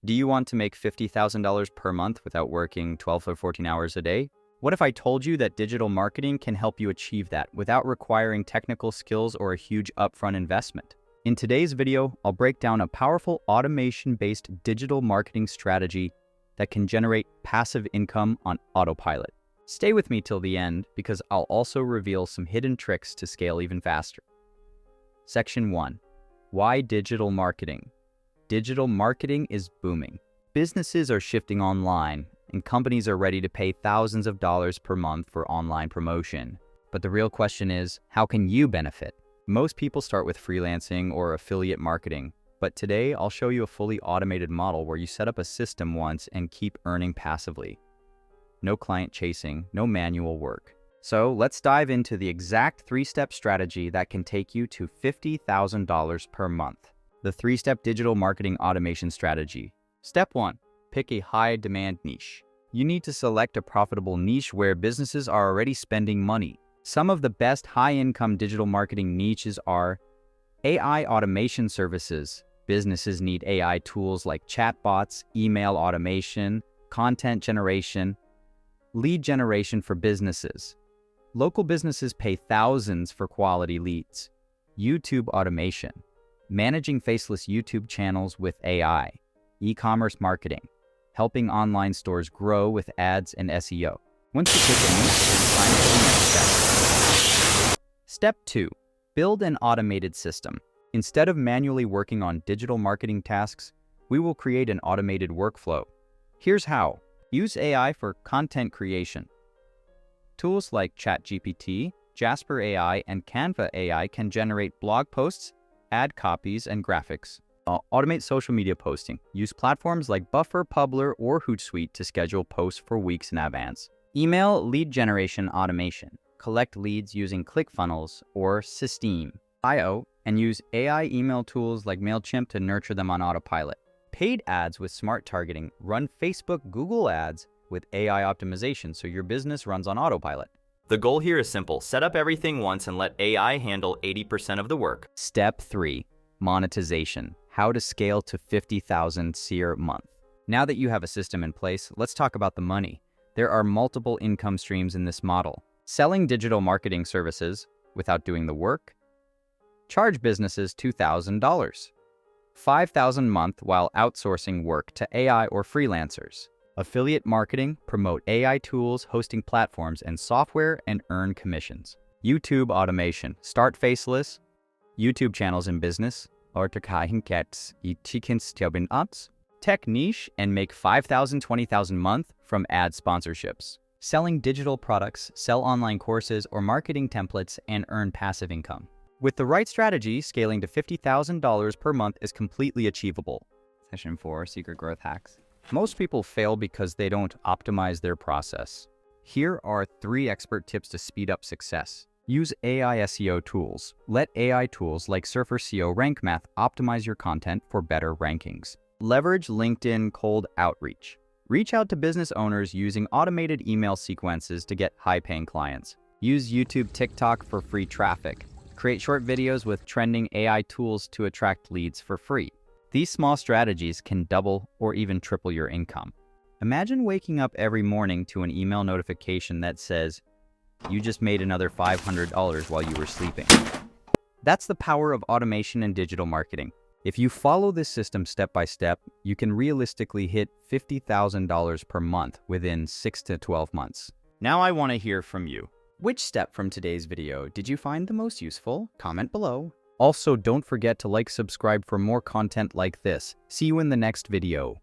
Do you want to make $50,000 per month without working 12 or 14 hours a day? What if I told you that digital marketing can help you achieve that without requiring technical skills or a huge upfront investment? In today's video, I'll break down a powerful automation-based digital marketing strategy that can generate passive income on autopilot. Stay with me till the end because I'll also reveal some hidden tricks to scale even faster. Section 1. Why digital marketing? Digital marketing is booming. Businesses are shifting online, and companies are ready to pay thousands of dollars per month for online promotion. But the real question is, how can you benefit? Most people start with freelancing or affiliate marketing, but today I'll show you a fully automated model where you set up a system once and keep earning passively. No client chasing, no manual work. So let's dive into the exact 3-step strategy that can take you to $50,000 per month. The 3-step digital marketing automation strategy. Step 1. Pick a high-demand niche. You need to select a profitable niche where businesses are already spending money. Some of the best high-income digital marketing niches are AI automation services. Businesses need AI tools like chatbots, email automation, content generation, lead generation for businesses. Local businesses pay thousands for quality leads. YouTube automation. Managing faceless YouTube channels with AI, e-commerce marketing, helping online stores grow with ads and SEO. Once you pick a niche, it's time for the next step. Step 2. Build an automated system. Instead of manually working on digital marketing tasks, we will create an automated workflow. Here's how. Use AI for content creation. Tools like ChatGPT, Jasper AI, and Canva AI can generate blog posts, ad copies, and graphics. Automate social media posting. Use platforms like Buffer, Publer, or Hootsuite to schedule posts for weeks in advance. Email lead generation automation. Collect leads using ClickFunnels or Systeme.io and use AI email tools like MailChimp to nurture them on autopilot. Paid ads with smart targeting. Run Facebook, Google ads with AI optimization so your business runs on autopilot. The goal here is simple. Set up everything once and let AI handle 80% of the work. Step 3. Monetization. How to scale to $50,000 a month. Now that you have a system in place, let's talk about the money. There are multiple income streams in this model. Selling digital marketing services without doing the work. Charge businesses $2,000. $5,000 a month while outsourcing work to AI or freelancers. Affiliate marketing, promote AI tools, hosting platforms, and software and earn commissions. YouTube automation, start faceless YouTube channels in business, or tech niche and make $5,000, $20,000 a month from ad sponsorships. Selling digital products, sell online courses or marketing templates and earn passive income. With the right strategy, scaling to $50,000 per month is completely achievable. Session 4, Secret Growth Hacks. Most people fail because they don't optimize their process. Here are 3 expert tips to speed up success. Use AI SEO tools. Let AI tools like Surfer SEO Rank Math optimize your content for better rankings. Leverage LinkedIn cold outreach. Reach out to business owners using automated email sequences to get high-paying clients. Use YouTube, TikTok for free traffic. Create short videos with trending AI tools to attract leads for free. These small strategies can double or even triple your income. Imagine waking up every morning to an email notification that says, "You just made another $500 while you were sleeping." That's the power of automation and digital marketing. If you follow this system step by step, you can realistically hit $50,000 per month within 6 to 12 months. Now I want to hear from you. Which step from today's video did you find the most useful? Comment below. Also, don't forget to subscribe for more content like this. See you in the next video.